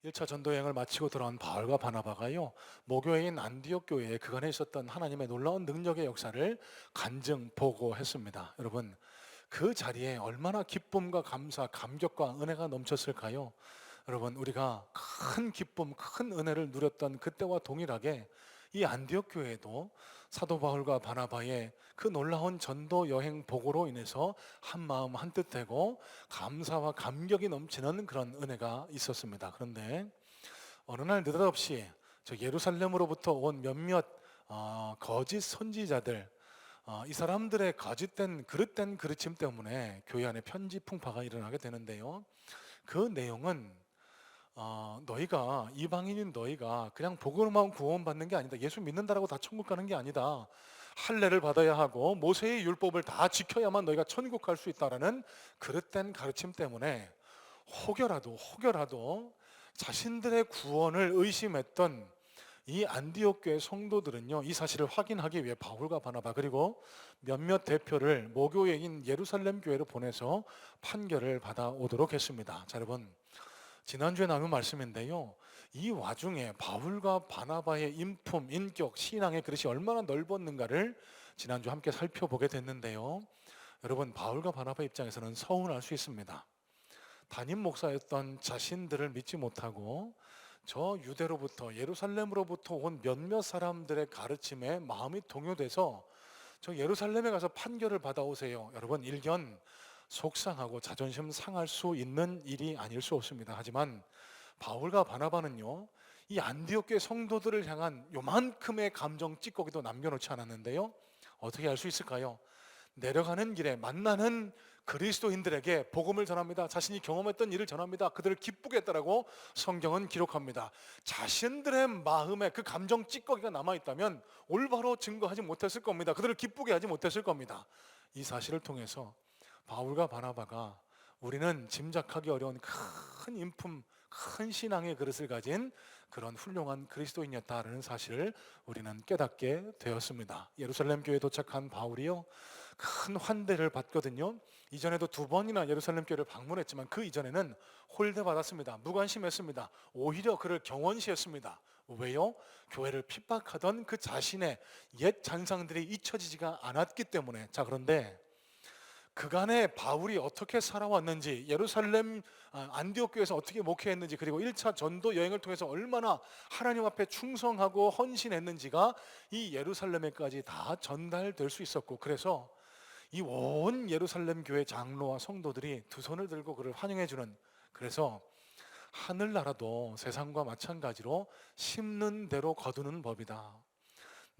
1차 전도 여행을 마치고 돌아온 바울과 바나바가요, 모교회인 안디옥 교회에 그간에 있었던 하나님의 놀라운 능력의 역사를 간증 보고했습니다. 여러분, 그 자리에 얼마나 기쁨과 감사, 감격과 은혜가 넘쳤을까요? 여러분, 우리가 큰 기쁨, 큰 은혜를 누렸던 그때와 동일하게 이 안디옥 교회도 사도 바울과 바나바의 그 놀라운 전도 여행 보고로 인해서 한 마음 한 뜻 되고 감사와 감격이 넘치는 그런 은혜가 있었습니다. 그런데 어느 날 느닷없이 저 예루살렘으로부터 온 몇몇 거짓 선지자들, 이 사람들의 거짓된 그릇된 가르침 때문에 교회 안에 편지 풍파가 일어나게 되는데요. 그 내용은 너희가, 이방인인 너희가 그냥 복음으로만 구원받는 게 아니다, 예수 믿는다라고 다 천국 가는 게 아니다, 할례를 받아야 하고 모세의 율법을 다 지켜야만 너희가 천국 갈 수 있다라는 그릇된 가르침 때문에 혹여라도 자신들의 구원을 의심했던 이 안디옥 교회 성도들은요, 이 사실을 확인하기 위해 바울과 바나바 그리고 몇몇 대표를 모교회인 예루살렘 교회로 보내서 판결을 받아오도록 했습니다. 자, 여러분, 지난주에 나눈 말씀인데요, 이 와중에 바울과 바나바의 인품, 인격, 신앙의 그릇이 얼마나 넓었는가를 지난주 함께 살펴보게 됐는데요, 여러분, 바울과 바나바 입장에서는 서운할 수 있습니다. 담임 목사였던 자신들을 믿지 못하고 저 유대로부터, 예루살렘으로부터 온 몇몇 사람들의 가르침에 마음이 동요돼서 저 예루살렘에 가서 판결을 받아오세요, 여러분, 일견 속상하고 자존심 상할 수 있는 일이 아닐 수 없습니다. 하지만 바울과 바나바는요, 이 안디옥 교회 성도들을 향한 요만큼의 감정 찌꺼기도 남겨놓지 않았는데요, 어떻게 할 수 있을까요? 내려가는 길에 만나는 그리스도인들에게 복음을 전합니다. 자신이 경험했던 일을 전합니다. 그들을 기쁘게 했다라고 성경은 기록합니다. 자신들의 마음에 그 감정 찌꺼기가 남아있다면 올바로 증거하지 못했을 겁니다. 그들을 기쁘게 하지 못했을 겁니다. 이 사실을 통해서 바울과 바나바가 우리는 짐작하기 어려운 큰 인품, 큰 신앙의 그릇을 가진 그런 훌륭한 그리스도인이었다라는 사실을 우리는 깨닫게 되었습니다. 예루살렘 교회에 도착한 바울이요, 큰 환대를 받거든요. 이전에도 2번이나 예루살렘 교회를 방문했지만 그 이전에는 홀대받았습니다. 무관심했습니다. 오히려 그를 경원시했습니다. 왜요? 교회를 핍박하던 그 자신의 옛 잔상들이 잊혀지지가 않았기 때문에. 자, 그런데 그간에 바울이 어떻게 살아왔는지, 예루살렘 안디옥 교회에서 어떻게 목회했는지, 그리고 1차 전도 여행을 통해서 얼마나 하나님 앞에 충성하고 헌신했는지가 이 예루살렘에까지 다 전달될 수 있었고, 그래서 이 온 예루살렘 교회 장로와 성도들이 두 손을 들고 그를 환영해 주는, 그래서 하늘나라도 세상과 마찬가지로 심는 대로 거두는 법이다.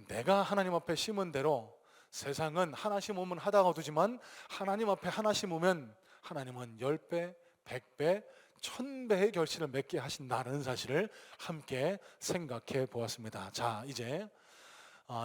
내가 하나님 앞에 심은 대로 세상은 하나 심으면 하다 거두지만 하나님 앞에 하나 심으면 하나님은 10배, 100배, 1000배의 결실을 맺게 하신다는 사실을 함께 생각해 보았습니다. 자, 이제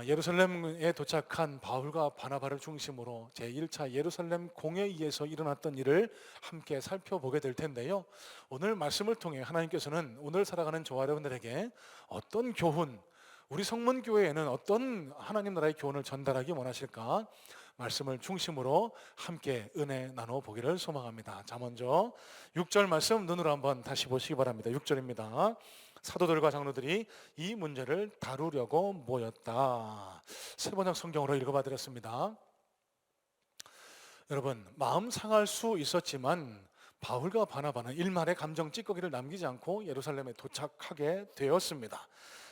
예루살렘에 도착한 바울과 바나바를 중심으로 제1차 예루살렘 공회의에서 일어났던 일을 함께 살펴보게 될 텐데요, 오늘 말씀을 통해 하나님께서는 오늘 살아가는 저와 여러분들에게 어떤 교훈, 우리 성문교회에는 어떤 하나님 나라의 교훈을 전달하기 원하실까, 말씀을 중심으로 함께 은혜 나눠보기를 소망합니다. 자, 먼저 6절 말씀 눈으로 한번 다시 보시기 바랍니다. 6절입니다. 사도들과 장로들이 이 문제를 다루려고 모였다. 세번역 성경으로 읽어봐 드렸습니다. 여러분, 마음 상할 수 있었지만 바울과 바나바는 일말의 감정 찌꺼기를 남기지 않고 예루살렘에 도착하게 되었습니다.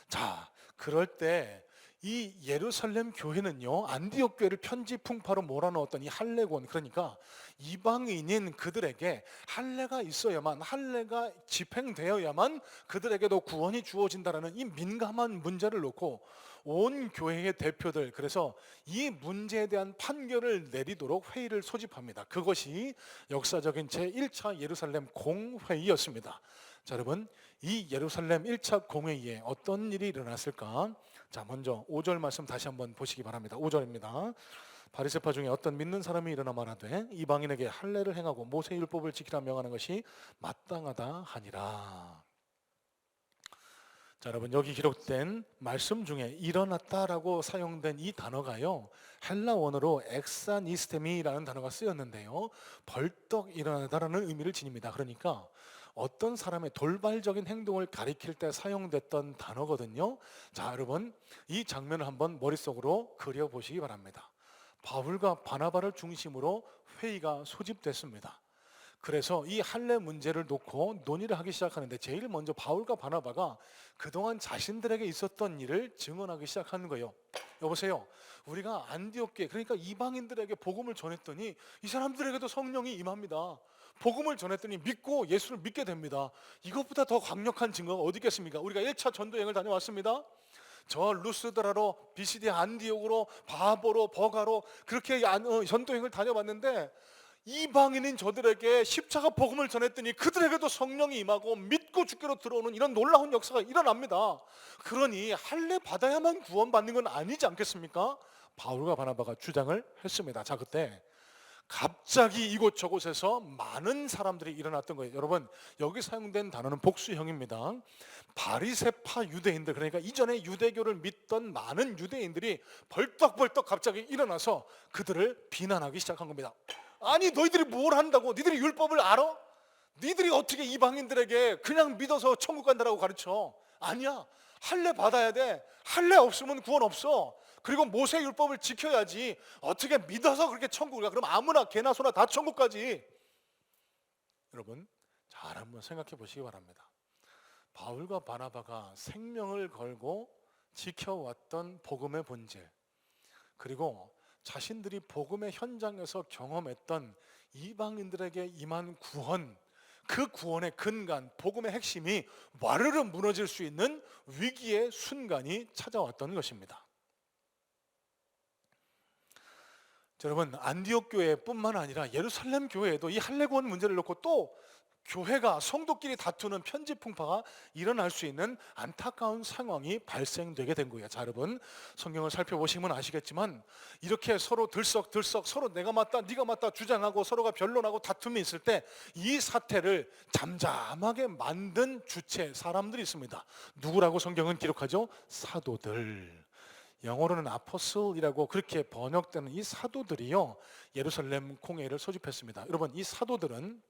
자, 그럴 때 이 예루살렘 교회는요, 안디옥 교회를 편지 풍파로 몰아넣었던 이 할례권, 그러니까 이방인인 그들에게 할례가 있어야만, 할례가 집행되어야만 그들에게도 구원이 주어진다라는 이 민감한 문제를 놓고 온 교회의 대표들, 그래서 이 문제에 대한 판결을 내리도록 회의를 소집합니다. 그것이 역사적인 제1차 예루살렘 공회의였습니다. 자, 여러분, 이 예루살렘 1차 공회의에 어떤 일이 일어났을까? 자, 먼저 5절 말씀 다시 한번 보시기 바랍니다. 5절입니다. 바리새파 중에 어떤 믿는 사람이 일어나 말하되 이방인에게 할례를 행하고 모세 율법을 지키라 명하는 것이 마땅하다 하니라. 자, 여러분 여기 기록된 말씀 중에 일어났다라고 사용된 이 단어가요, 헬라 원어로 엑사니스테미라는 단어가 쓰였는데요, 벌떡 일어나다라는 의미를 지닙니다. 그러니까 어떤 사람의 돌발적인 행동을 가리킬 때 사용됐던 단어거든요. 자, 여러분 이 장면을 한번 머릿속으로 그려보시기 바랍니다. 바울과 바나바를 중심으로 회의가 소집됐습니다. 그래서 이 할례 문제를 놓고 논의를 하기 시작하는데, 제일 먼저 바울과 바나바가 그동안 자신들에게 있었던 일을 증언하기 시작하는 거예요. 여보세요, 우리가 안디옥 교회, 그러니까 이방인들에게 복음을 전했더니 이 사람들에게도 성령이 임합니다. 복음을 전했더니 믿고 예수를 믿게 됩니다. 이것보다 더 강력한 증거가 어디 있겠습니까? 우리가 1차 전도여행을 다녀왔습니다. 저 루스드라로, 비시디아 안디옥으로, 바보로, 버가로 그렇게 전도여행을 다녀봤는데, 이방인인 저들에게 십자가 복음을 전했더니 그들에게도 성령이 임하고 믿고 주께로 들어오는 이런 놀라운 역사가 일어납니다. 그러니 할례 받아야만 구원받는 건 아니지 않겠습니까? 바울과 바나바가 주장을 했습니다. 자, 그때 갑자기 이곳저곳에서 많은 사람들이 일어났던 거예요. 여러분 여기 사용된 단어는 복수형입니다. 바리새파 유대인들, 그러니까 이전에 유대교를 믿던 많은 유대인들이 벌떡벌떡 갑자기 일어나서 그들을 비난하기 시작한 겁니다. 아니 너희들이 뭘 한다고? 니들이 율법을 알아? 니들이 어떻게 이방인들에게 그냥 믿어서 천국 간다라고 가르쳐? 아니야, 할례 받아야 돼. 할례 없으면 구원 없어. 그리고 모세 율법을 지켜야지. 어떻게 믿어서 그렇게 천국을 가? 그럼 아무나 개나 소나 다 천국 가지. 여러분 잘 한번 생각해 보시기 바랍니다. 바울과 바나바가 생명을 걸고 지켜왔던 복음의 본질, 그리고 자신들이 복음의 현장에서 경험했던 이방인들에게 임한 구원, 그 구원의 근간, 복음의 핵심이 와르르 무너질 수 있는 위기의 순간이 찾아왔던 것입니다. 여러분 안디옥 교회뿐만 아니라 예루살렘 교회에도 이 할례 구원 문제를 놓고 또 교회가, 성도끼리 다투는 편지 풍파가 일어날 수 있는 안타까운 상황이 발생되게 된 거예요. 자, 여러분 성경을 살펴보시면 아시겠지만 이렇게 서로 들썩들썩 서로 내가 맞다 네가 맞다 주장하고 서로가 변론하고 다툼이 있을 때 이 사태를 잠잠하게 만든 주체 사람들이 있습니다. 누구라고 성경은 기록하죠? 사도들. 영어로는 아포슬이라고 그렇게 번역되는 이 사도들이요, 예루살렘 공회를 소집했습니다. 여러분 이 사도들은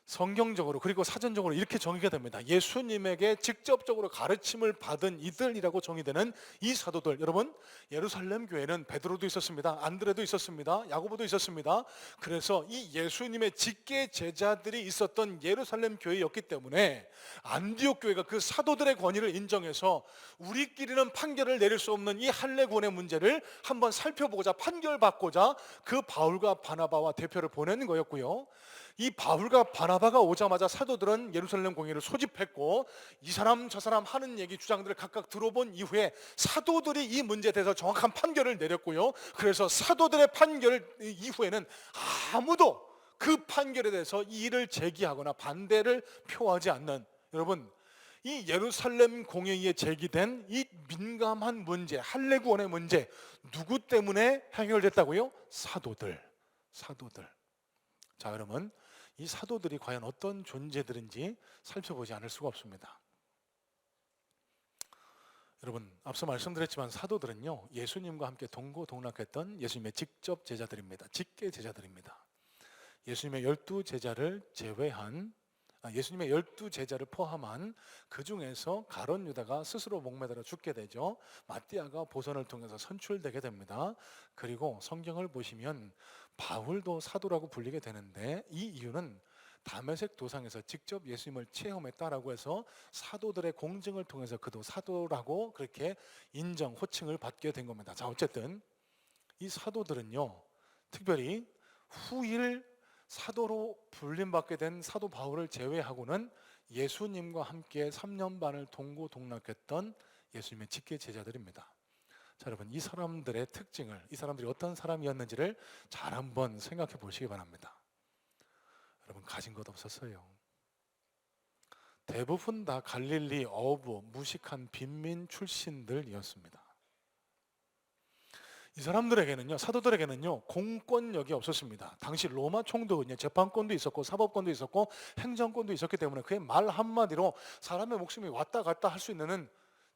성경적으로 그리고 사전적으로 이렇게 정의가 됩니다. 예수님에게 직접적으로 가르침을 받은 이들이라고 정의되는 이 사도들. 여러분 예루살렘 교회는 베드로도 있었습니다. 안드레도 있었습니다. 야고보도 있었습니다. 그래서 이 예수님의 직계 제자들이 있었던 예루살렘 교회였기 때문에 안디옥 교회가 그 사도들의 권위를 인정해서 우리끼리는 판결을 내릴 수 없는 이 할례 구원의 문제를 한번 살펴보고자, 판결받고자 그 바울과 바나바와 대표를 보내는 거였고요. 이 바울과 바나바가 오자마자 사도들은 예루살렘 공회를 소집했고, 이 사람 저 사람 하는 얘기 주장들을 각각 들어본 이후에 사도들이 이 문제에 대해서 정확한 판결을 내렸고요. 그래서 사도들의 판결 이후에는 아무도 그 판결에 대해서 이의를 제기하거나 반대를 표하지 않는, 여러분 이 예루살렘 공회에 제기된 이 민감한 문제, 할례 구원의 문제, 누구 때문에 해결됐다고요? 사도들. 자, 그러면 이 사도들이 과연 어떤 존재들인지 살펴보지 않을 수가 없습니다. 여러분 앞서 말씀드렸지만 사도들은요, 예수님과 함께 동고동락했던 예수님의 직접 제자들입니다. 직계 제자들입니다. 예수님의 12제자를 제외한, 예수님의 12제자를 포함한 그 중에서 가룟 유다가 스스로 목매달아 죽게 되죠. 마띠아가 보선을 통해서 선출되게 됩니다. 그리고 성경을 보시면 바울도 사도라고 불리게 되는데, 이 이유는 다메섹 도상에서 직접 예수님을 체험했다라고 해서 사도들의 공증을 통해서 그도 사도라고 그렇게 인정, 호칭을 받게 된 겁니다. 자, 어쨌든 이 사도들은요, 특별히 후일 사도로 불림받게 된 사도 바울을 제외하고는 예수님과 함께 3년 반을 동고동락했던 예수님의 직계 제자들입니다. 자, 여러분 이 사람들의 특징을, 이 사람들이 어떤 사람이었는지를 잘 한번 생각해 보시기 바랍니다. 여러분 가진 것 없었어요. 대부분 다 갈릴리 어부, 무식한 빈민 출신들이었습니다. 이 사람들에게는요, 사도들에게는요, 공권력이 없었습니다. 당시 로마 총독은요, 재판권도 있었고 사법권도 있었고 행정권도 있었기 때문에 그의 말 한마디로 사람의 목숨이 왔다 갔다 할 수 있는,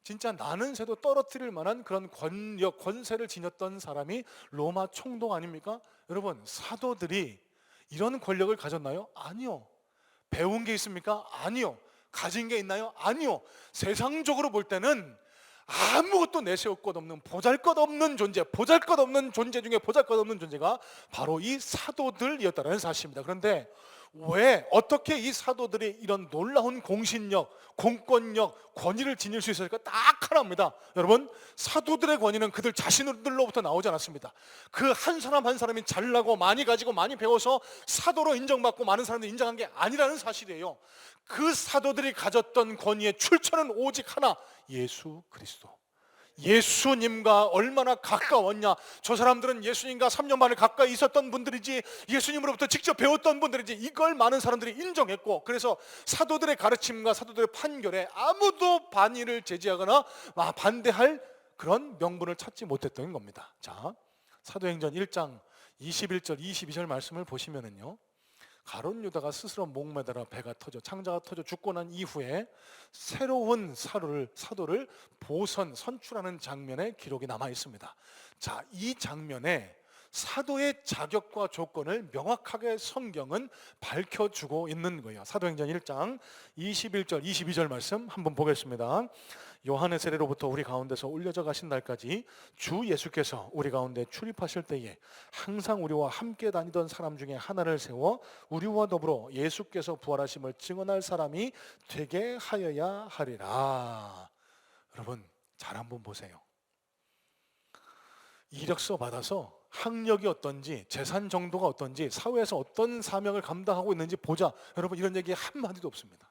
진짜 나는 새도 떨어뜨릴 만한 그런 권력, 권세를 지녔던 사람이 로마 총독 아닙니까? 여러분, 사도들이 이런 권력을 가졌나요? 아니요. 배운 게 있습니까? 아니요. 가진 게 있나요? 아니요. 세상적으로 볼 때는 아무것도 내세울 것 없는 보잘것없는 존재, 보잘것없는 존재 중에 보잘것없는 존재가 바로 이 사도들이었다는 사실입니다. 그런데 왜, 어떻게 이 사도들이 이런 놀라운 공신력, 공권력, 권위를 지닐 수 있었을까? 딱 하나입니다. 여러분, 사도들의 권위는 그들 자신들로부터 나오지 않았습니다. 그 한 사람 한 사람이 잘나고 많이 가지고 많이 배워서 사도로 인정받고 많은 사람들이 인정한 게 아니라는 사실이에요. 그 사도들이 가졌던 권위의 출처는 오직 하나, 예수 그리스도. 예수님과 얼마나 가까웠냐. 저 사람들은 예수님과 3년 반을 가까이 있었던 분들이지, 예수님으로부터 직접 배웠던 분들이지, 이걸 많은 사람들이 인정했고, 그래서 사도들의 가르침과 사도들의 판결에 아무도 반의를 제지하거나 반대할 그런 명분을 찾지 못했던 겁니다. 자, 사도행전 1장 21절 22절 말씀을 보시면은요, 가룟 유다가 스스로 목매달아 배가 터져 창자가 터져 죽고 난 이후에 새로운 사도를 선출하는 장면의 기록이 남아 있습니다. 자, 이 장면에 사도의 자격과 조건을 명확하게 성경은 밝혀주고 있는 거예요. 사도행전 1장 21절 22절 말씀 한번 보겠습니다. 요한의 세례로부터 우리 가운데서 올려져 가신 날까지 주 예수께서 우리 가운데 출입하실 때에 항상 우리와 함께 다니던 사람 중에 하나를 세워 우리와 더불어 예수께서 부활하심을 증언할 사람이 되게 하여야 하리라. 여러분, 잘 한번 보세요. 이력서 받아서 학력이 어떤지, 재산 정도가 어떤지, 사회에서 어떤 사명을 감당하고 있는지 보자. 여러분, 이런 얘기 한마디도 없습니다.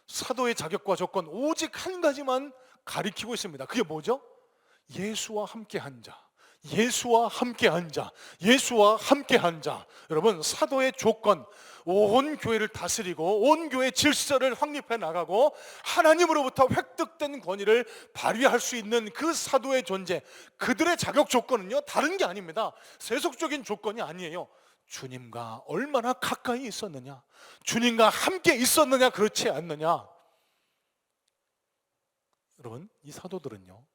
사도의 자격과 조건 오직 한 가지만 가리키고 있습니다. 그게 뭐죠? 예수와 함께 한 자, 예수와 함께 한 자, 예수와 함께 한 자. 여러분, 사도의 조건, 온 교회를 다스리고 온 교회 질서를 확립해 나가고 하나님으로부터 획득된 권위를 발휘할 수 있는 그 사도의 존재, 그들의 자격 조건은요, 다른 게 아닙니다. 세속적인 조건이 아니에요. 주님과 얼마나 가까이 있었느냐, 주님과 함께 있었느냐, 그렇지 않느냐. 여러분, 이 사도들은요,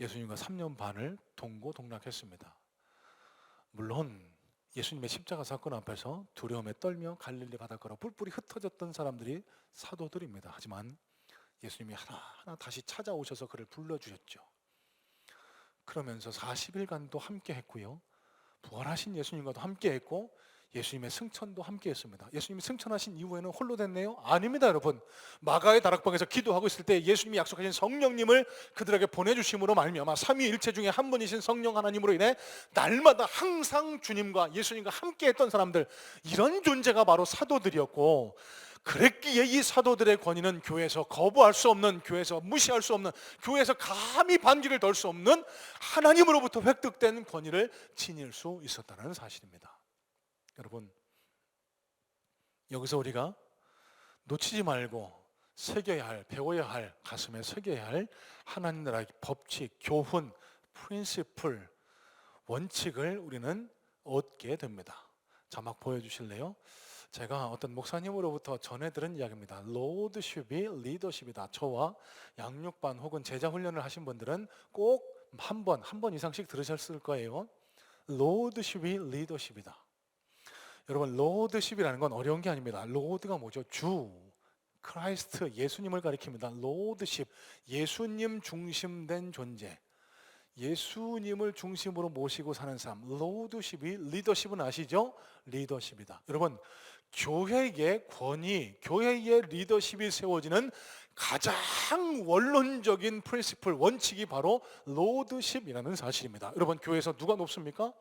예수님과 3년 반을 동고동락했습니다. 물론 예수님의 십자가 사건 앞에서 두려움에 떨며 갈릴리 바닷가로 뿔뿔이 흩어졌던 사람들이 사도들입니다. 하지만 예수님이 하나하나 다시 찾아오셔서 그를 불러주셨죠. 그러면서 40일간도 함께 했고요, 부활하신 예수님과도 함께 했고 예수님의 승천도 함께 했습니다. 예수님이 승천하신 이후에는 홀로 됐네요? 아닙니다, 여러분. 마가의 다락방에서 기도하고 있을 때 예수님이 약속하신 성령님을 그들에게 보내주심으로 말미암아 삼위일체 중에 한 분이신 성령 하나님으로 인해 날마다 항상 주님과 예수님과 함께 했던 사람들, 이런 존재가 바로 사도들이었고, 그랬기에 이 사도들의 권위는 교회에서 거부할 수 없는, 교회에서 무시할 수 없는, 교회에서 감히 반기를 덜 수 없는 하나님으로부터 획득된 권위를 지닐 수 있었다는 사실입니다. 여러분, 여기서 우리가 놓치지 말고 새겨야 할, 배워야 할, 가슴에 새겨야 할 하나님 나라의 법칙, 교훈, 프린시플, 원칙을 우리는 얻게 됩니다. 자막 보여주실래요? 제가 어떤 목사님으로부터 전해 들은 이야기입니다. 로드십이 리더십이다. 저와 양육반 혹은 제자 훈련을 하신 분들은 꼭 한 번 이상씩 들으셨을 거예요. 로드십이 리더십이다. 여러분, 로드십이라는 건 어려운 게 아닙니다. 로드가 뭐죠? 주, 크라이스트, 예수님을 가리킵니다. 로드십, 예수님 중심된 존재, 예수님을 중심으로 모시고 사는 삶. 로드십이, 리더십은 아시죠? 리더십이다. 여러분, 교회의 권위, 교회의 리더십이 세워지는 가장 원론적인 프린시플, 원칙이 바로 로드십이라는 사실입니다. 여러분, 교회에서 누가 높습니까?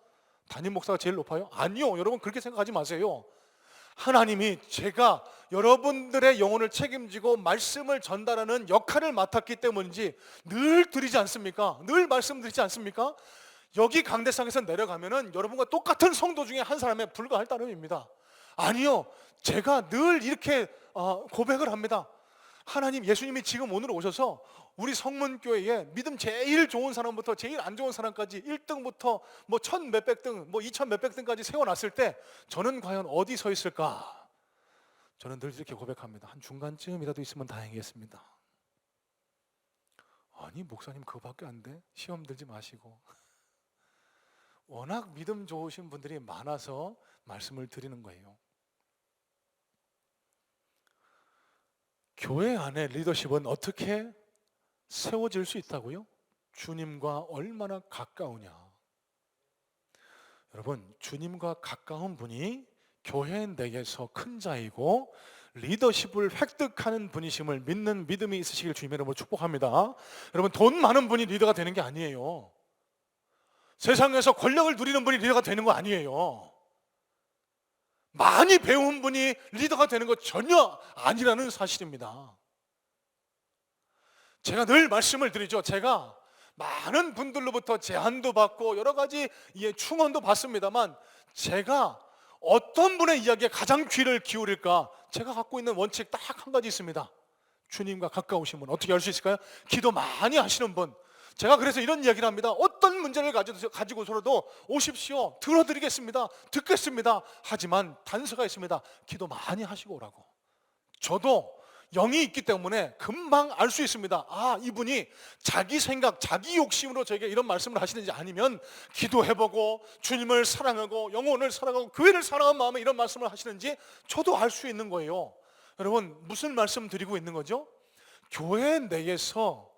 담임 목사가 제일 높아요? 아니요. 여러분, 그렇게 생각하지 마세요. 하나님이 제가 여러분들의 영혼을 책임지고 말씀을 전달하는 역할을 맡았기 때문인지 늘 드리지 않습니까? 늘 말씀드리지 않습니까? 여기 강대상에서 내려가면은 여러분과 똑같은 성도 중에 한 사람에 불과할 따름입니다. 아니요, 제가 늘 이렇게 고백을 합니다. 하나님, 예수님이 지금 오늘 오셔서 우리 성문교회에 믿음 제일 좋은 사람부터 제일 안 좋은 사람까지 1등부터 뭐 1000 몇백 등, 뭐 2000 몇백 등까지 세워놨을 때 저는 과연 어디 서 있을까? 저는 늘 이렇게 고백합니다. 한 중간쯤이라도 있으면 다행이겠습니다. 아니, 목사님 그거밖에 안 돼? 시험 들지 마시고. 워낙 믿음 좋으신 분들이 많아서 말씀을 드리는 거예요. 교회 안에 리더십은 어떻게 세워질 수 있다고요? 주님과 얼마나 가까우냐. 여러분, 주님과 가까운 분이 교회 내에서 큰 자이고 리더십을 획득하는 분이심을 믿는 믿음이 있으시길 주님의 이름으로 축복합니다. 여러분, 돈 많은 분이 리더가 되는 게 아니에요. 세상에서 권력을 누리는 분이 리더가 되는 거 아니에요. 많이 배운 분이 리더가 되는 거 전혀 아니라는 사실입니다. 제가 늘 말씀을 드리죠. 제가 많은 분들로부터 제안도 받고 여러 가지 충원도 받습니다만, 제가 어떤 분의 이야기에 가장 귀를 기울일까? 제가 갖고 있는 원칙 딱 한 가지 있습니다. 주님과 가까우신 분. 어떻게 알 수 있을까요? 기도 많이 하시는 분. 제가 그래서 이런 이야기를 합니다. 어떤 문제를 가지고서라도 오십시오. 들어드리겠습니다. 듣겠습니다. 하지만 단서가 있습니다. 기도 많이 하시고 오라고. 저도 영이 있기 때문에 금방 알 수 있습니다. 아, 이분이 자기 생각, 자기 욕심으로 저에게 이런 말씀을 하시는지, 아니면 기도해보고 주님을 사랑하고 영혼을 사랑하고 교회를 사랑하는 마음에 이런 말씀을 하시는지 저도 알 수 있는 거예요. 여러분, 무슨 말씀 드리고 있는 거죠? 교회 내에서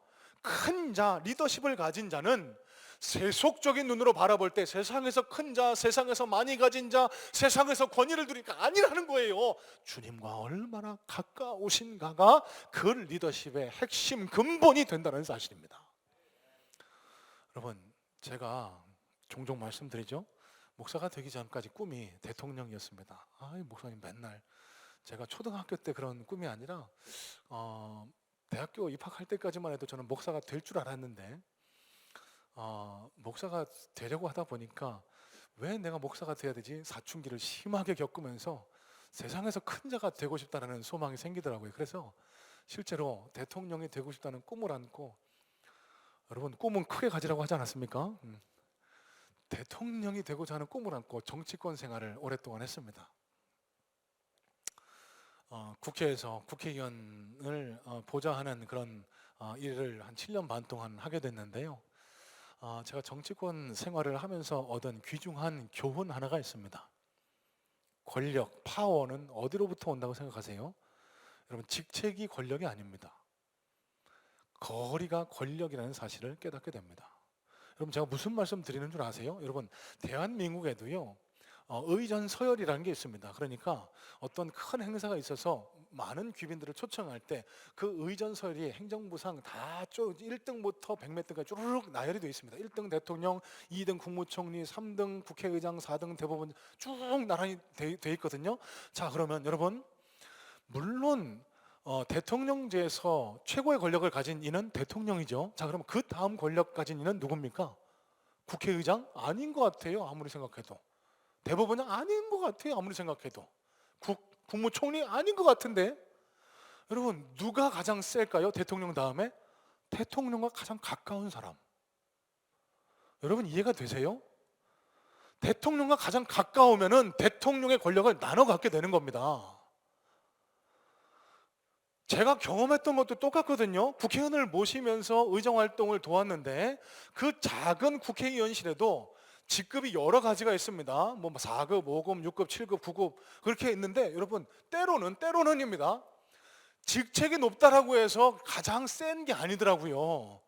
큰 자, 리더십을 가진 자는 세속적인 눈으로 바라볼 때 세상에서 큰 자, 세상에서 많이 가진 자, 세상에서 권위를 누리니까 아니라는 거예요. 주님과 얼마나 가까우신가가 그 리더십의 핵심 근본이 된다는 사실입니다. 여러분, 제가 종종 말씀드리죠. 목사가 되기 전까지 꿈이 대통령이었습니다. 목사님, 맨날 제가 초등학교 때 그런 꿈이 아니라 대학교 입학할 때까지만 해도 저는 목사가 될 줄 알았는데, 목사가 되려고 하다 보니까 왜 내가 목사가 돼야 되지? 사춘기를 심하게 겪으면서 세상에서 큰 자가 되고 싶다는 소망이 생기더라고요. 그래서 실제로 대통령이 되고 싶다는 꿈을 안고, 여러분, 꿈은 크게 가지라고 하지 않았습니까? 대통령이 되고자 하는 꿈을 안고 정치권 생활을 오랫동안 했습니다. 국회에서 국회의원을 보좌하는 그런 일을 한 7년 반 동안 하게 됐는데요. 제가 정치권 생활을 하면서 얻은 귀중한 교훈 하나가 있습니다. 권력, 파워는 어디로부터 온다고 생각하세요? 여러분, 직책이 권력이 아닙니다. 거리가 권력이라는 사실을 깨닫게 됩니다. 여러분, 제가 무슨 말씀 드리는 줄 아세요? 여러분, 대한민국에도요, 의전 서열이라는 게 있습니다. 그러니까 어떤 큰 행사가 있어서 많은 귀빈들을 초청할 때 그 의전 서열이 행정부상 다 1등부터 100몇 등까지 쭈르륵 나열이 되어 있습니다. 1등 대통령, 2등 국무총리, 3등 국회의장, 4등 대법원 쭉 나란히 되어 있거든요. 자, 그러면 여러분, 물론 대통령제에서 최고의 권력을 가진 이는 대통령이죠. 자, 그러면 그 다음 권력 가진 이는 누굽니까? 국회의장? 아닌 것 같아요. 아무리 생각해도. 대법원장? 아닌 것 같아요. 아무리 생각해도. 국무총리? 아닌 것 같은데. 여러분, 누가 가장 셀까요? 대통령 다음에? 대통령과 가장 가까운 사람. 여러분, 이해가 되세요? 대통령과 가장 가까우면은 대통령의 권력을 나눠 갖게 되는 겁니다. 제가 경험했던 것도 똑같거든요. 국회의원을 모시면서 의정활동을 도왔는데, 그 작은 국회의원실에도 직급이 여러 가지가 있습니다. 뭐 4급, 5급, 6급, 7급, 9급 그렇게 있는데, 여러분, 때로는입니다. 직책이 높다라고 해서 가장 센 게 아니더라고요.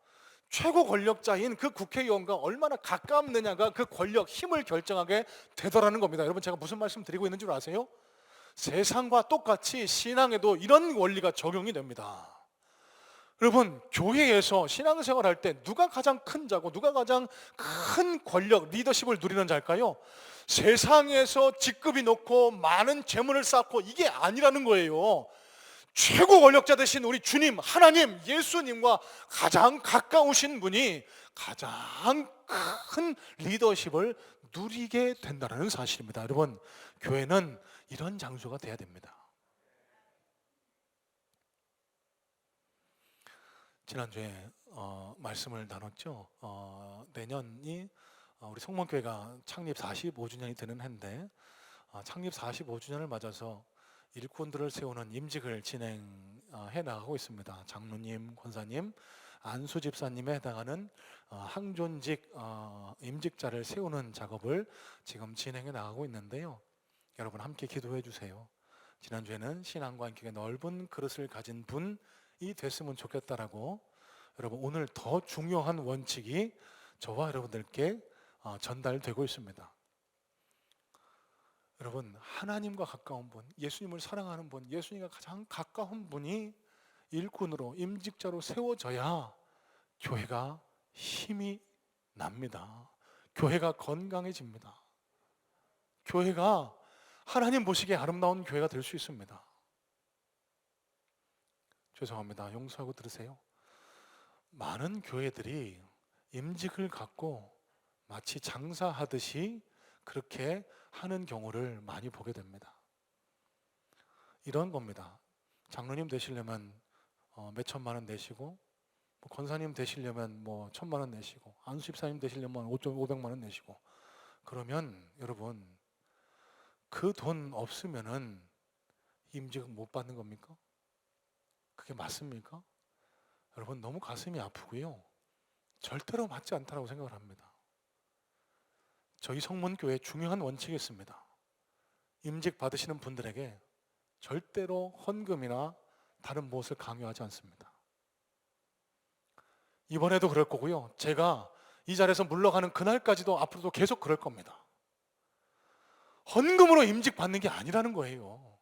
최고 권력자인 그 국회의원과 얼마나 가깝느냐가 그 권력, 힘을 결정하게 되더라는 겁니다. 여러분, 제가 무슨 말씀 드리고 있는 줄 아세요? 세상과 똑같이 신앙에도 이런 원리가 적용이 됩니다. 여러분, 교회에서 신앙생활할 때 누가 가장 큰 자고 누가 가장 큰 권력, 리더십을 누리는 자일까요? 세상에서 직급이 높고 많은 재물을 쌓고 이게 아니라는 거예요. 최고 권력자 되신 우리 주님, 하나님, 예수님과 가장 가까우신 분이 가장 큰 리더십을 누리게 된다는 사실입니다. 여러분, 교회는 이런 장소가 돼야 됩니다. 지난주에 말씀을 나눴죠. 내년이 우리 성문교회가 창립 45주년이 되는 해인데 창립 45주년을 맞아서 일꾼들을 세우는 임직을 진행해 나가고 있습니다. 장로님, 권사님, 안수 집사님에 해당하는 항존직 임직자를 세우는 작업을 지금 진행해 나가고 있는데요. 여러분 함께 기도해 주세요. 지난주에는 신앙과 인격의 넓은 그릇을 가진 분이 됐으면 좋겠다라고, 여러분 오늘 더 중요한 원칙이 저와 여러분들께 전달되고 있습니다. 여러분, 하나님과 가까운 분, 예수님을 사랑하는 분, 예수님과 가장 가까운 분이 일꾼으로 임직자로 세워져야 교회가 힘이 납니다. 교회가 건강해집니다. 교회가 하나님 보시기에 아름다운 교회가 될 수 있습니다. 죄송합니다. 용서하고 들으세요. 많은 교회들이 임직을 갖고 마치 장사하듯이 그렇게 하는 경우를 많이 보게 됩니다. 이런 겁니다. 장로님 되시려면 몇 천만 원 내시고, 권사님 되시려면 뭐 천만 원 내시고, 안수집사님 되시려면 500만 원 내시고, 그러면 여러분 그 돈 없으면은 임직 못 받는 겁니까? 그게 맞습니까? 여러분 너무 가슴이 아프고요. 절대로 맞지 않다고 생각을 합니다. 저희 성문교회 중요한 원칙이 있습니다. 임직 받으시는 분들에게 절대로 헌금이나 다른 무엇을 강요하지 않습니다. 이번에도 그럴 거고요. 제가 이 자리에서 물러가는 그날까지도 앞으로도 계속 그럴 겁니다. 헌금으로 임직 받는 게 아니라는 거예요.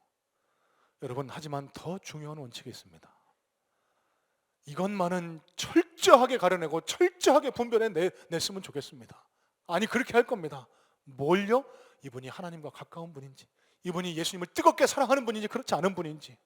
여러분, 하지만 더 중요한 원칙이 있습니다. 이것만은 철저하게 가려내고 철저하게 분별해냈으면 좋겠습니다. 아니, 그렇게 할 겁니다. 뭘요? 이분이 하나님과 가까운 분인지, 이분이 예수님을 뜨겁게 사랑하는 분인지 그렇지 않은 분인지,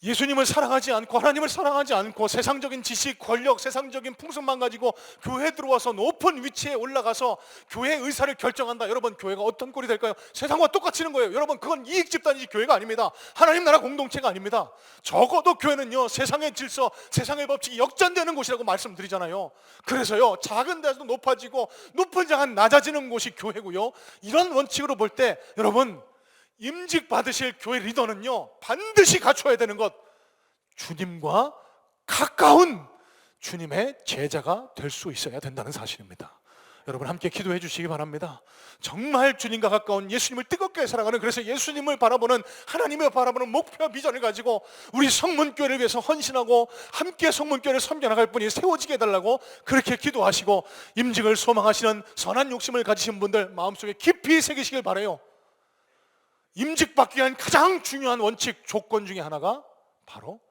예수님을 사랑하지 않고 하나님을 사랑하지 않고 세상적인 지식, 권력, 세상적인 풍습만 가지고 교회에 들어와서 높은 위치에 올라가서 교회의 의사를 결정한다. 여러분, 교회가 어떤 꼴이 될까요? 세상과 똑같이는 거예요. 여러분, 그건 이익 집단이지 교회가 아닙니다. 하나님 나라 공동체가 아닙니다. 적어도 교회는요, 세상의 질서, 세상의 법칙이 역전되는 곳이라고 말씀드리잖아요. 그래서요, 작은 데서 높아지고 높은 자가 낮아지는 곳이 교회고요. 이런 원칙으로 볼 때 여러분, 임직 받으실 교회 리더는요, 반드시 갖춰야 되는 것, 주님과 가까운 주님의 제자가 될 수 있어야 된다는 사실입니다. 여러분 함께 기도해 주시기 바랍니다. 정말 주님과 가까운 예수님을 뜨겁게 사랑하는, 그래서 예수님을 바라보는, 하나님을 바라보는 목표 비전을 가지고 우리 성문교회를 위해서 헌신하고 함께 성문교회를 섬겨나갈 분이 세워지게 해달라고 그렇게 기도하시고, 임직을 소망하시는 선한 욕심을 가지신 분들 마음속에 깊이 새기시길 바라요. 임직받기 위한 가장 중요한 원칙, 조건 중에 하나가 바로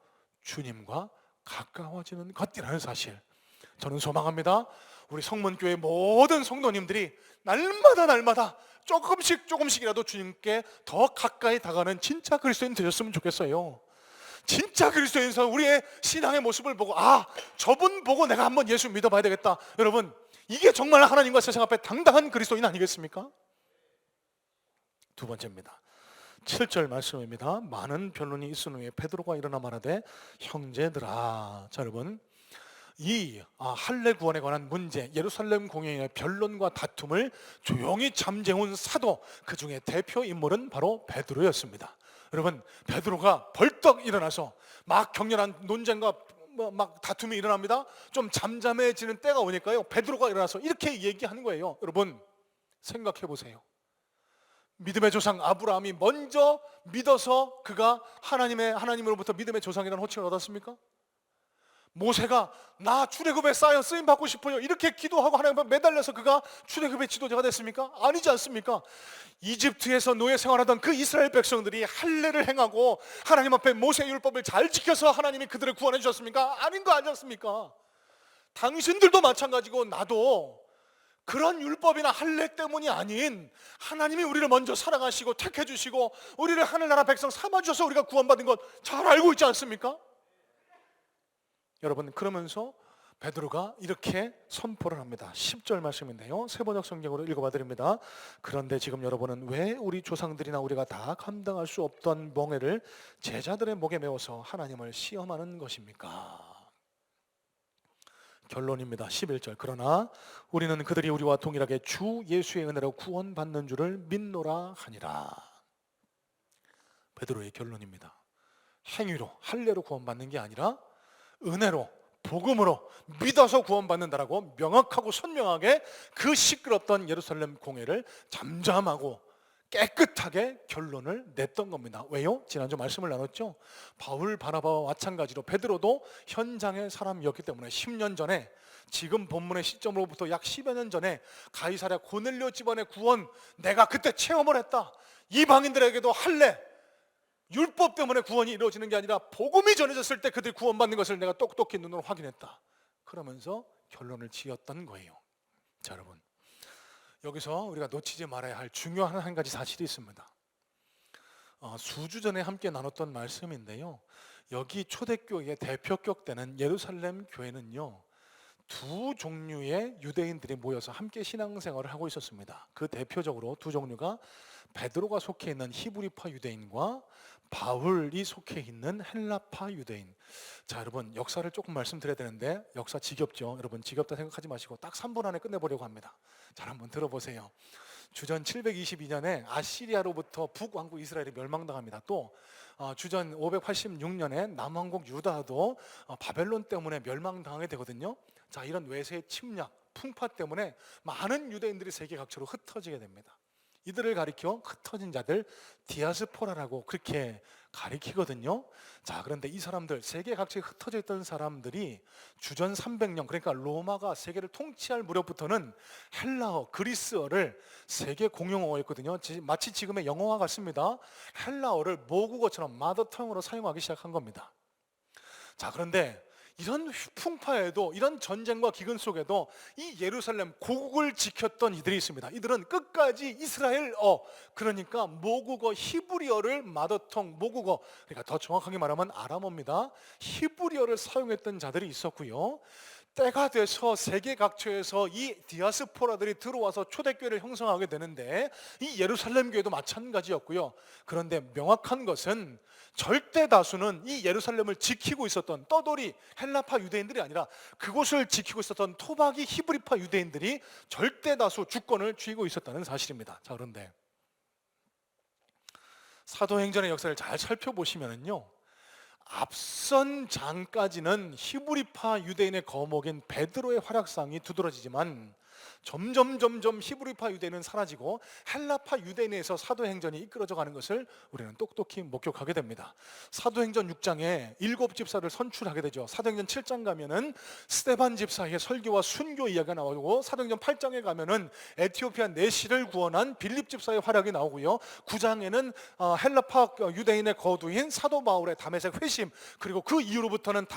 주님과 가까워지는 것이라는 사실, 저는 소망합니다. 우리 성문교회 모든 성도님들이 날마다 조금씩이라도 주님께 더 가까이 다가가는 진짜 그리스도인 되셨으면 좋겠어요. 진짜 그리스도인에서 우리의 신앙의 모습을 보고, 저분 보고 내가 한번 예수 믿어봐야 되겠다. 여러분, 이게 정말 하나님과 세상 앞에 당당한 그리스도인 아니겠습니까? 두 번째입니다. 7절 말씀입니다. 많은 변론이 있은 후에 베드로가 일어나 말하되, 형제들아. 자, 여러분, 이 할례 구원에 관한 문제, 예루살렘 공회의 변론과 다툼을 조용히 잠재운 사도, 그 중에 대표 인물은 바로 베드로였습니다. 여러분, 베드로가 벌떡 일어나서 막 격렬한 논쟁과 막 다툼이 일어납니다. 좀 잠잠해지는 때가 오니까요, 베드로가 일어나서 이렇게 얘기하는 거예요. 여러분 생각해 보세요. 믿음의 조상 아브라함이 먼저 믿어서 그가 하나님으로부터 믿음의 조상이라는 호칭을 얻었습니까? 모세가 나 출애굽에 쌓여 쓰임 받고 싶어요 이렇게 기도하고 하나님 앞에 매달려서 그가 출애굽의 지도자가 됐습니까? 아니지 않습니까? 이집트에서 노예 생활하던 그 이스라엘 백성들이 할례를 행하고 하나님 앞에 모세 율법을 잘 지켜서 하나님이 그들을 구원해 주셨습니까? 아닌 거 아니지 않습니까? 당신들도 마찬가지고 나도 그런 율법이나 할례 때문이 아닌 하나님이 우리를 먼저 사랑하시고 택해 주시고 우리를 하늘나라 백성 삼아 주셔서 우리가 구원받은 것 잘 알고 있지 않습니까? 여러분, 그러면서 베드로가 이렇게 선포를 합니다. 10절 말씀인데요, 세번역 성경으로 읽어봐 드립니다. 그런데 지금 여러분은 왜 우리 조상들이나 우리가 다 감당할 수 없던 멍에를 제자들의 목에 메워서 하나님을 시험하는 것입니까? 결론입니다. 11절. 그러나 우리는 그들이 우리와 동일하게 주 예수의 은혜로 구원받는 줄을 믿노라 하니라. 베드로의 결론입니다. 행위로, 할례로 구원받는 게 아니라 은혜로, 복음으로 믿어서 구원받는다라고 명확하고 선명하게 그 시끄럽던 예루살렘 공회를 잠잠하고 깨끗하게 결론을 냈던 겁니다. 왜요? 지난주 말씀을 나눴죠. 바울 바나바와 마찬가지로 베드로도 현장의 사람이었기 때문에 10년 전에, 지금 본문의 시점으로부터 약 10여 년 전에 가이사랴 고넬료 집안의 구원 내가 그때 체험을 했다. 이방인들에게도 할례, 율법 때문에 구원이 이루어지는 게 아니라 복음이 전해졌을 때 그들이 구원받는 것을 내가 똑똑히 눈으로 확인했다. 그러면서 결론을 지었던 거예요. 자, 여러분, 여기서 우리가 놓치지 말아야 할 중요한 한 가지 사실이 있습니다. 수주 전에 함께 나눴던 말씀인데요, 여기 초대교회의 대표격 되는 예루살렘 교회는요, 두 종류의 유대인들이 모여서 함께 신앙생활을 하고 있었습니다. 그 대표적으로 두 종류가 베드로가 속해 있는 히브리파 유대인과 바울이 속해 있는 헬라파 유대인. 자, 여러분, 역사를 조금 말씀드려야 되는데 역사 지겹죠? 여러분, 지겹다 생각하지 마시고 딱 3분 안에 끝내보려고 합니다. 잘 한번 들어보세요. 주전 722년에 아시리아로부터 북왕국 이스라엘이 멸망당합니다. 또 주전 586년에 남왕국 유다도 바벨론 때문에 멸망당하게 되거든요. 자, 이런 외세의 침략, 풍파 때문에 많은 유대인들이 세계 각처로 흩어지게 됩니다. 이들을 가리켜 흩어진 자들, 디아스포라라고 그렇게 가리키거든요. 자, 그런데 이 사람들, 세계 각처에 흩어져 있던 사람들이 주전 300년, 그러니까 로마가 세계를 통치할 무렵부터는 헬라어, 그리스어를 세계 공용어였거든요. 마치 지금의 영어와 같습니다. 헬라어를 모국어처럼 마더텅으로 사용하기 시작한 겁니다. 자, 그런데 이런 풍파에도, 이런 전쟁과 기근 속에도 이 예루살렘 고국을 지켰던 이들이 있습니다. 이들은 끝까지 이스라엘어, 그러니까 모국어 히브리어를 마더텅, 모국어, 그러니까 더 정확하게 말하면 아람어입니다. 히브리어를 사용했던 자들이 있었고요. 때가 돼서 세계 각처에서 이 디아스포라들이 들어와서 초대교회를 형성하게 되는데 이 예루살렘 교회도 마찬가지였고요. 그런데 명확한 것은 절대 다수는 이 예루살렘을 지키고 있었던 떠돌이 헬라파 유대인들이 아니라 그곳을 지키고 있었던 토박이 히브리파 유대인들이 절대 다수 주권을 쥐고 있었다는 사실입니다. 자, 그런데 사도행전의 역사를 잘 살펴보시면요, 앞선 장까지는 히브리파 유대인의 거목인 베드로의 활약상이 두드러지지만 점점 히브리파 유대인은 사라지고 헬라파 유대인에서 사도행전이 이끌어져 가는 것을 우리는 똑똑히 목격하게 됩니다. 사도행전 6장에 7 집사를 선출하게 되죠. 사도행전 7장 가면은 스데반 집사의 설교와 순교 이야기가 나오고, 사도행전 8장에 가면은 에티오피아 내시를 구원한 빌립 집사의 활약이 나오고요. 9장에는 헬라파 유대인의 거두인 사도 바울의 다메섹 회심, 그리고 그 이후로부터는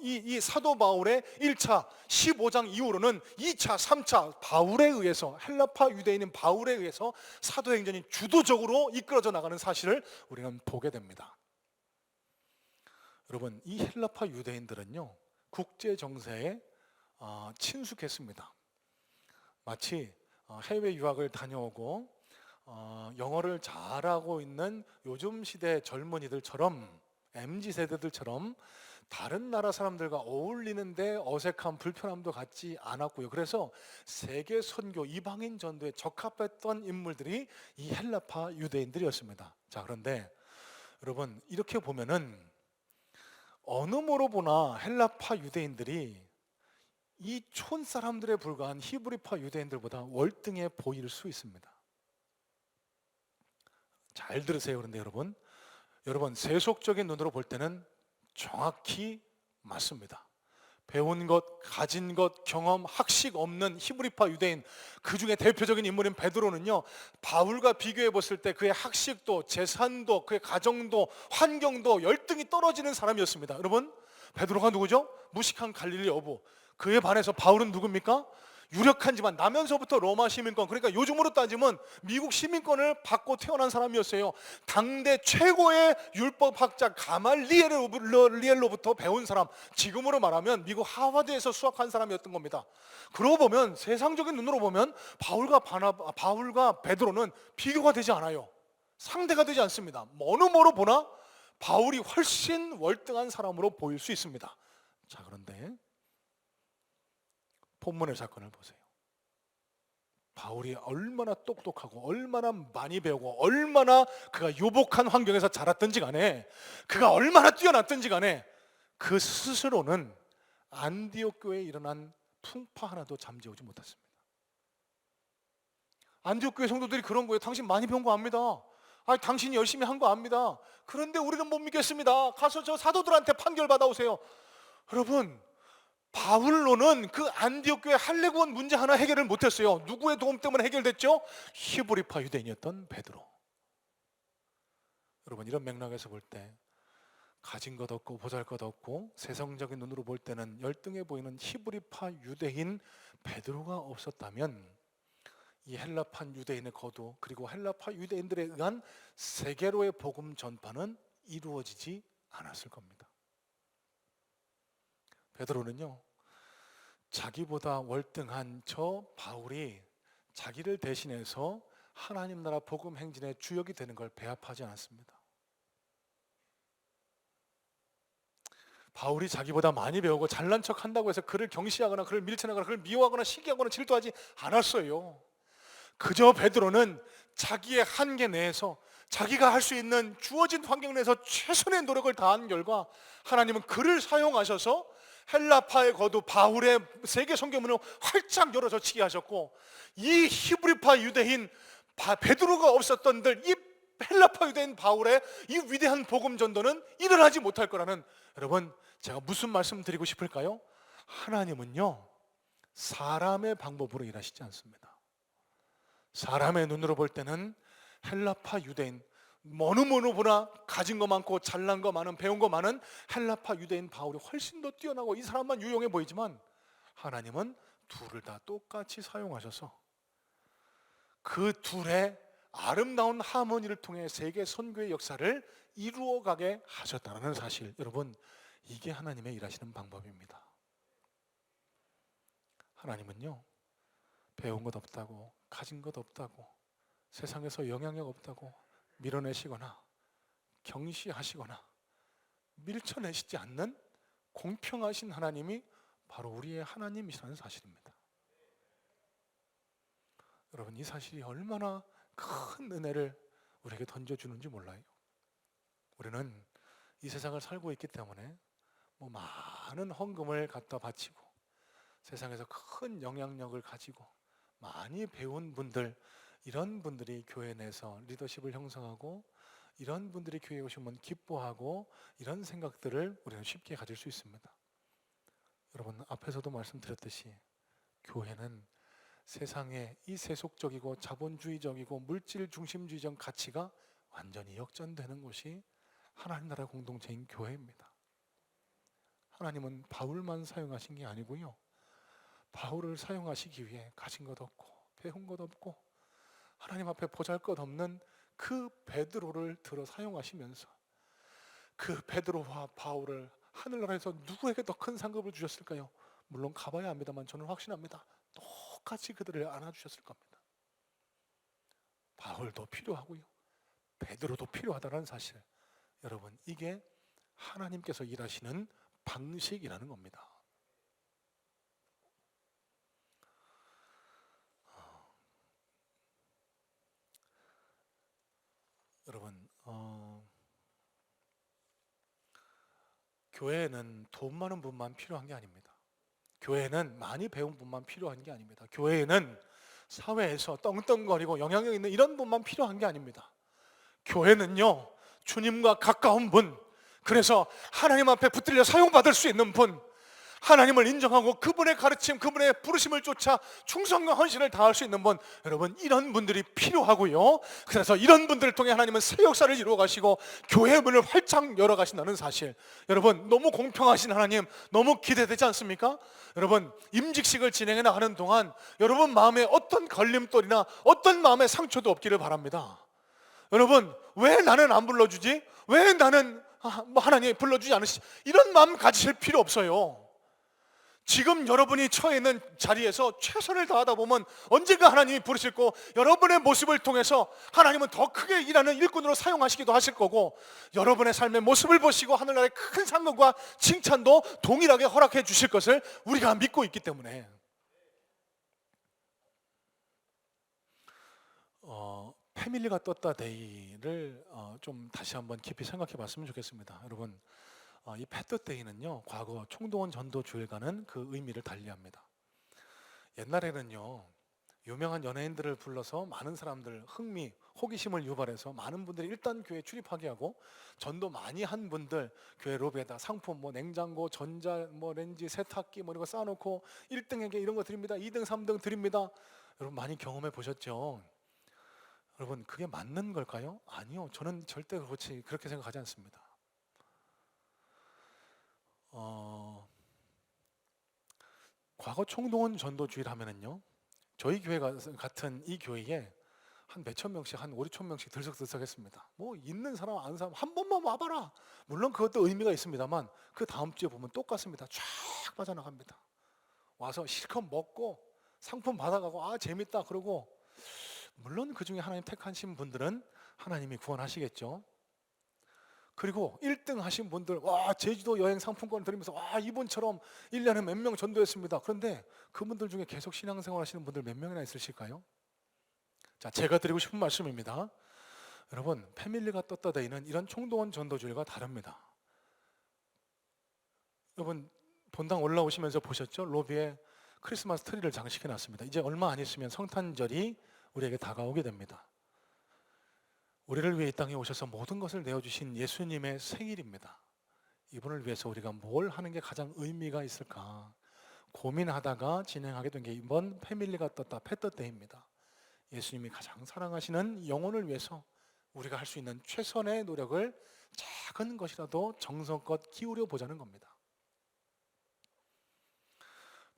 이 사도 바울의 1차, 15장 이후로는 2차, 3차 바울에 의해서, 헬라파 유대인인 바울에 의해서 사도행전이 주도적으로 이끌어져 나가는 사실을 우리는 보게 됩니다. 여러분, 이 헬라파 유대인들은요, 국제 정세에 친숙했습니다. 마치 해외 유학을 다녀오고 영어를 잘하고 있는 요즘 시대 젊은이들처럼, MZ세대들처럼 다른 나라 사람들과 어울리는데 어색함, 불편함도 갖지 않았고요. 그래서 세계 선교, 이방인 전도에 적합했던 인물들이 이 헬라파 유대인들이었습니다. 자, 그런데 여러분, 이렇게 보면은 어느 모로 보나 헬라파 유대인들이 이 촌 사람들에 불과한 히브리파 유대인들보다 월등해 보일 수 있습니다. 잘 들으세요. 그런데 여러분, 세속적인 눈으로 볼 때는 정확히 맞습니다. 배운 것, 가진 것, 경험, 학식 없는 히브리파 유대인, 그 중에 대표적인 인물인 베드로는요, 바울과 비교해 봤을 때 그의 학식도, 재산도, 그의 가정도, 환경도 열등히 떨어지는 사람이었습니다. 여러분, 베드로가 누구죠? 무식한 갈릴리 어부. 그에 반해서 바울은 누굽니까? 유력한 집안, 나면서부터 로마 시민권, 그러니까 요즘으로 따지면 미국 시민권을 받고 태어난 사람이었어요. 당대 최고의 율법학자 가말리엘로부터 배운 사람, 지금으로 말하면 미국 하버드에서 수학한 사람이었던 겁니다. 그러고 보면, 세상적인 눈으로 보면 바울과 베드로는 비교가 되지 않아요. 상대가 되지 않습니다. 어느 모로 보나 바울이 훨씬 월등한 사람으로 보일 수 있습니다. 자, 그런데 본문의 사건을 보세요. 바울이 얼마나 똑똑하고 얼마나 많이 배우고 얼마나 그가 유복한 환경에서 자랐든지 간에, 그가 얼마나 뛰어났든지 간에 그 스스로는 안디옥 교회에 일어난 풍파 하나도 잠재우지 못했습니다. 안디옥 교회 성도들이 그런 거예요. 당신 많이 배운 거 압니다. 당신이 열심히 한 거 압니다. 그런데 우리는 못 믿겠습니다. 가서 저 사도들한테 판결 받아오세요. 여러분, 바울로는 그 안디옥 교회 할례구원 문제 하나 해결을 못했어요. 누구의 도움 때문에 해결됐죠? 히브리파 유대인이었던 베드로. 여러분, 이런 맥락에서 볼 때 가진 것 없고 보잘것 없고 세상적인 눈으로 볼 때는 열등해 보이는 히브리파 유대인 베드로가 없었다면 이 헬라판 유대인의 거두, 그리고 헬라파 유대인들에 의한 세계로의 복음 전파는 이루어지지 않았을 겁니다. 베드로는요, 자기보다 월등한 저 바울이 자기를 대신해서 하나님 나라 복음 행진의 주역이 되는 걸 배합하지 않았습니다. 바울이 자기보다 많이 배우고 잘난 척 한다고 해서 그를 경시하거나 그를 밀쳐내거나 그를 미워하거나 시기하거나 질투하지 않았어요. 그저 베드로는 자기의 한계 내에서 자기가 할 수 있는 주어진 환경 내에서 최선의 노력을 다한 결과 하나님은 그를 사용하셔서 헬라파의 거두 바울의 세계 선교문을 활짝 열어서 치게 하셨고, 이 히브리파 유대인 베드로가 없었던들 이 헬라파 유대인 바울의 이 위대한 복음 전도는 일어나지 못할 거라는, 여러분, 제가 무슨 말씀 드리고 싶을까요? 하나님은요, 사람의 방법으로 일하시지 않습니다. 사람의 눈으로 볼 때는 헬라파 유대인, 뭐는 보나 가진 거 많고 잘난 거 많은, 배운 거 많은 헬라파 유대인 바울이 훨씬 더 뛰어나고 이 사람만 유용해 보이지만, 하나님은 둘을 다 똑같이 사용하셔서 그 둘의 아름다운 하모니를 통해 세계 선교의 역사를 이루어가게 하셨다는 사실, 여러분, 이게 하나님의 일하시는 방법입니다. 하나님은요, 배운 것 없다고, 가진 것 없다고, 세상에서 영향력 없다고 밀어내시거나 경시하시거나 밀쳐내시지 않는 공평하신 하나님이 바로 우리의 하나님이시라는 사실입니다. 여러분, 이 사실이 얼마나 큰 은혜를 우리에게 던져주는지 몰라요. 우리는 이 세상을 살고 있기 때문에 많은 헌금을 갖다 바치고 세상에서 큰 영향력을 가지고 많이 배운 분들, 이런 분들이 교회 내에서 리더십을 형성하고 이런 분들이 교회에 오시면 기뻐하고 이런 생각들을 우리는 쉽게 가질 수 있습니다. 여러분, 앞에서도 말씀드렸듯이 교회는 세상의 이 세속적이고 자본주의적이고 물질 중심주의적 가치가 완전히 역전되는 곳이 하나님 나라 공동체인 교회입니다. 하나님은 바울만 사용하신 게 아니고요, 바울을 사용하시기 위해 가진 것 없고 배운 것 없고 하나님 앞에 보잘것없는 그 베드로를 들어 사용하시면서 그 베드로와 바울을 하늘나라에서 누구에게 더 큰 상급을 주셨을까요? 물론 가봐야 합니다만 저는 확신합니다. 똑같이 그들을 안아주셨을 겁니다. 바울도 필요하고요, 베드로도 필요하다는 사실, 여러분, 이게 하나님께서 일하시는 방식이라는 겁니다. 여러분, 교회에는 돈 많은 분만 필요한 게 아닙니다. 교회는 많이 배운 분만 필요한 게 아닙니다. 교회에는 사회에서 떵떵거리고 영향력 있는 이런 분만 필요한 게 아닙니다. 교회는요, 주님과 가까운 분, 그래서 하나님 앞에 붙들려 사용받을 수 있는 분, 하나님을 인정하고 그분의 가르침, 그분의 부르심을 쫓아 충성과 헌신을 다할 수 있는 분, 여러분, 이런 분들이 필요하고요, 그래서 이런 분들을 통해 하나님은 새 역사를 이루어 가시고 교회의 문을 활짝 열어 가신다는 사실, 여러분, 너무 공평하신 하나님 너무 기대되지 않습니까? 여러분, 임직식을 진행해 나가는 동안 여러분 마음에 어떤 걸림돌이나 어떤 마음의 상처도 없기를 바랍니다. 여러분, 왜 나는 안 불러주지? 왜 나는 하나님 불러주지 않으시지? 이런 마음 가지실 필요 없어요. 지금 여러분이 처해 있는 자리에서 최선을 다하다 보면 언젠가 하나님이 부르실 거고, 여러분의 모습을 통해서 하나님은 더 크게 일하는 일꾼으로 사용하시기도 하실 거고, 여러분의 삶의 모습을 보시고 하늘나라의 큰 상급과 칭찬도 동일하게 허락해 주실 것을 우리가 믿고 있기 때문에, 패밀리가 떴다 데이를 좀 다시 한번 깊이 생각해 봤으면 좋겠습니다. 여러분, 이 패더 데이는요, 과거 총동원 전도 주일과는 그 의미를 달리합니다. 옛날에는요, 유명한 연예인들을 불러서 많은 사람들 흥미, 호기심을 유발해서 많은 분들이 일단 교회에 출입하게 하고, 전도 많이 한 분들 교회 로비에다 상품 뭐 냉장고, 전자 뭐 렌지, 세탁기 뭐 이런 거 쌓아놓고 1등에게 이런 거 드립니다, 2등 3등 드립니다. 여러분 많이 경험해 보셨죠? 여러분, 그게 맞는 걸까요? 아니요, 저는 절대 그렇게 생각하지 않습니다. 과거 총동원 전도주일 하면은요, 저희 교회 같은 이 교회에 한 몇천 명씩, 한 5, 6천 명씩 들썩들썩했습니다. 뭐 있는 사람 아는 사람 한 번만 와봐라. 물론 그것도 의미가 있습니다만 그 다음 주에 보면 똑같습니다. 쫙 빠져나갑니다. 와서 실컷 먹고 상품 받아가고 아 재밌다 그러고, 물론 그 중에 하나님 택하신 분들은 하나님이 구원하시겠죠. 그리고 1등 하신 분들, 와 제주도 여행 상품권 드리면서 와 이분처럼 1년에 몇 명 전도했습니다. 그런데 그분들 중에 계속 신앙생활 하시는 분들 몇 명이나 있으실까요? 자, 제가 드리고 싶은 말씀입니다. 여러분, 패밀리가 떴다 데이는 이런 총동원 전도주일과 다릅니다. 여러분, 본당 올라오시면서 보셨죠? 로비에 크리스마스 트리를 장식해 놨습니다. 이제 얼마 안 있으면 성탄절이 우리에게 다가오게 됩니다. 우리를 위해 이 땅에 오셔서 모든 것을 내어주신 예수님의 생일입니다. 이분을 위해서 우리가 뭘 하는 게 가장 의미가 있을까 고민하다가 진행하게 된 게 이번 패밀리가 떴다 패더데이입니다. 예수님이 가장 사랑하시는 영혼을 위해서 우리가 할 수 있는 최선의 노력을 작은 것이라도 정성껏 기울여 보자는 겁니다.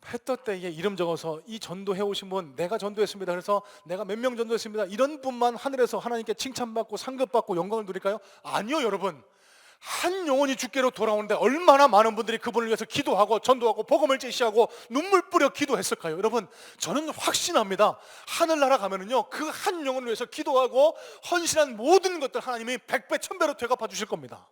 패더데이에 이름 적어서 이 전도해 오신 분, 내가 전도했습니다, 그래서 내가 몇 명 전도했습니다, 이런 분만 하늘에서 하나님께 칭찬받고 상급받고 영광을 누릴까요? 아니요. 여러분, 한 영혼이 주께로 돌아오는데 얼마나 많은 분들이 그분을 위해서 기도하고 전도하고 복음을 제시하고 눈물 뿌려 기도했을까요? 여러분, 저는 확신합니다. 하늘나라 가면은요, 그 한 영혼을 위해서 기도하고 헌신한 모든 것들 하나님이 100배 1000배로 되갚아 주실 겁니다.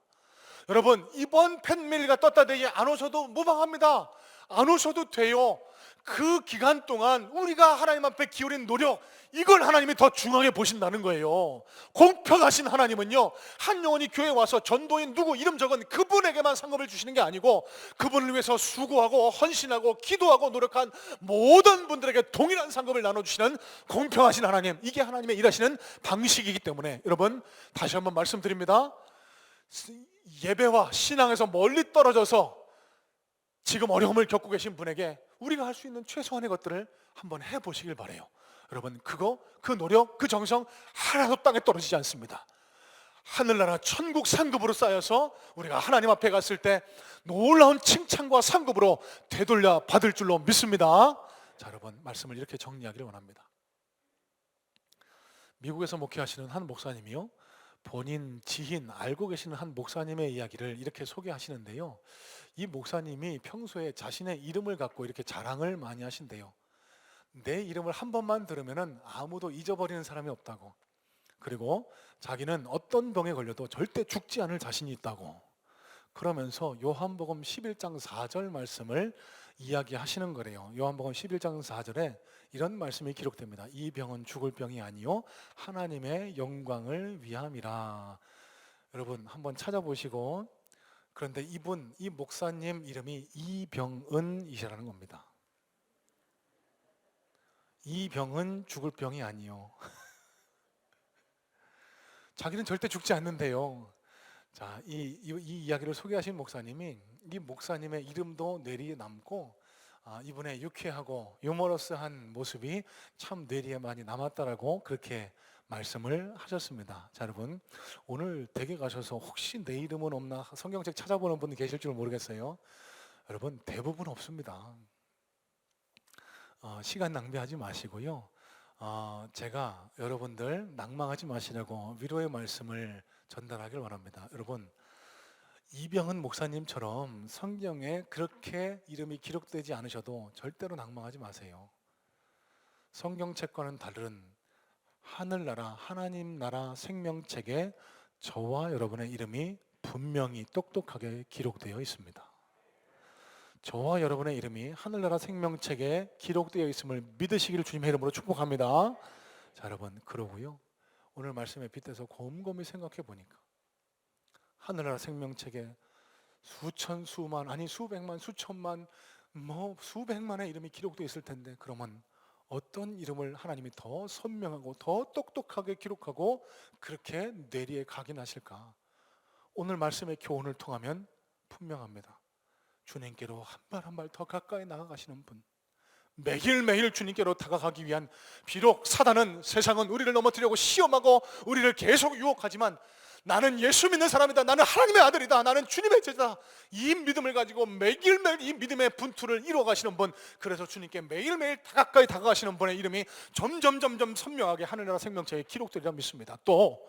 여러분, 이번 패밀리가 떴다 데이에 안 오셔도 무방합니다. 안 오셔도 돼요. 그 기간 동안 우리가 하나님 앞에 기울인 노력, 이걸 하나님이 더 중하게 보신다는 거예요. 공평하신 하나님은요, 한 영혼이 교회에 와서 전도인 누구 이름 적은 그분에게만 상급을 주시는 게 아니고 그분을 위해서 수고하고 헌신하고 기도하고 노력한 모든 분들에게 동일한 상급을 나눠주시는 공평하신 하나님, 이게 하나님의 일하시는 방식이기 때문에 여러분, 다시 한번 말씀드립니다. 예배와 신앙에서 멀리 떨어져서 지금 어려움을 겪고 계신 분에게 우리가 할 수 있는 최소한의 것들을 한번 해보시길 바라요. 여러분, 그 노력, 그 정성 하나도 땅에 떨어지지 않습니다. 하늘나라 천국 상급으로 쌓여서 우리가 하나님 앞에 갔을 때 놀라운 칭찬과 상급으로 되돌려 받을 줄로 믿습니다. 자, 여러분, 말씀을 이렇게 정리하기를 원합니다. 미국에서 목회하시는 한 목사님이요, 본인 지인 알고 계시는 한 목사님의 이야기를 이렇게 소개하시는데요, 이 목사님이 평소에 자신의 이름을 갖고 이렇게 자랑을 많이 하신대요. 내 이름을 한 번만 들으면 아무도 잊어버리는 사람이 없다고, 그리고 자기는 어떤 병에 걸려도 절대 죽지 않을 자신이 있다고, 그러면서 요한복음 11장 4절 말씀을 이야기하시는 거래요. 요한복음 11장 4절에 이런 말씀이 기록됩니다. 이 병은 죽을 병이 아니요 하나님의 영광을 위함이라. 여러분, 한번 찾아보시고, 그런데 이 목사님 이름이 이병은이시라는 겁니다. 이 병은 죽을 병이 아니요 자기는 절대 죽지 않는데요. 자, 이 이야기를 소개하신 목사님이, 이 목사님의 이름도 뇌리에 남고 이분의 유쾌하고 유머러스한 모습이 참 뇌리에 많이 남았다라고 그렇게 말씀을 하셨습니다. 자, 여러분, 오늘 댁에 가셔서 혹시 내 이름은 없나 성경책 찾아보는 분 계실 줄 모르겠어요. 여러분, 대부분 없습니다. 시간 낭비하지 마시고요, 제가 여러분들 낭망하지 마시라고 위로의 말씀을 전달하길 원합니다. 여러분, 이병은 목사님처럼 성경에 그렇게 이름이 기록되지 않으셔도 절대로 낭망하지 마세요. 성경책과는 다른 하늘나라 하나님 나라 생명책에 저와 여러분의 이름이 분명히 똑똑하게 기록되어 있습니다. 저와 여러분의 이름이 하늘나라 생명책에 기록되어 있음을 믿으시기를 주님의 이름으로 축복합니다. 자, 여러분, 그러고요, 오늘 말씀에 빗대서 곰곰이 생각해 보니까 하늘나라 생명책에 수천, 수만, 아니 수백만, 수천만, 수백만의 이름이 기록되어 있을 텐데, 그러면 어떤 이름을 하나님이 더 선명하고 더 똑똑하게 기록하고 그렇게 뇌리에 각인하실까? 오늘 말씀의 교훈을 통하면 분명합니다. 주님께로 한 발 한 발 더 가까이 나아가시는 분, 매일매일 주님께로 다가가기 위한, 비록 사단은, 세상은 우리를 넘어뜨리려고 시험하고 우리를 계속 유혹하지만 나는 예수 믿는 사람이다, 나는 하나님의 아들이다, 나는 주님의 제자다, 이 믿음을 가지고 매일매일 이 믿음의 분투를 이루어가시는 분, 그래서 주님께 매일매일 가까이 다가가시는 분의 이름이 점점 선명하게 하늘나라 생명책에 기록되리라 믿습니다. 또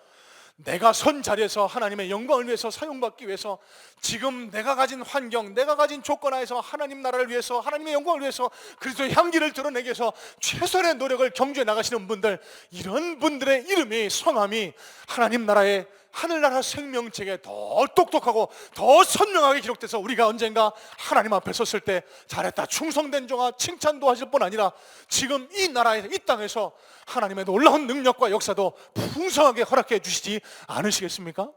내가 선 자리에서 하나님의 영광을 위해서 사용받기 위해서 지금 내가 가진 환경, 내가 가진 조건 하에서 하나님 나라를 위해서, 하나님의 영광을 위해서 그리스도의 향기를 드러내기 위해서 최선의 노력을 경주해 나가시는 분들, 이런 분들의 이름이, 성함이 하나님 나라의 하늘나라 생명책에 더 똑똑하고 더 선명하게 기록돼서 우리가 언젠가 하나님 앞에 섰을 때 잘했다, 충성된 종아, 칭찬도 하실 뿐 아니라 지금 이 나라에서, 이 땅에서 하나님의 놀라운 능력과 역사도 풍성하게 허락해 주시지 않으시겠습니까?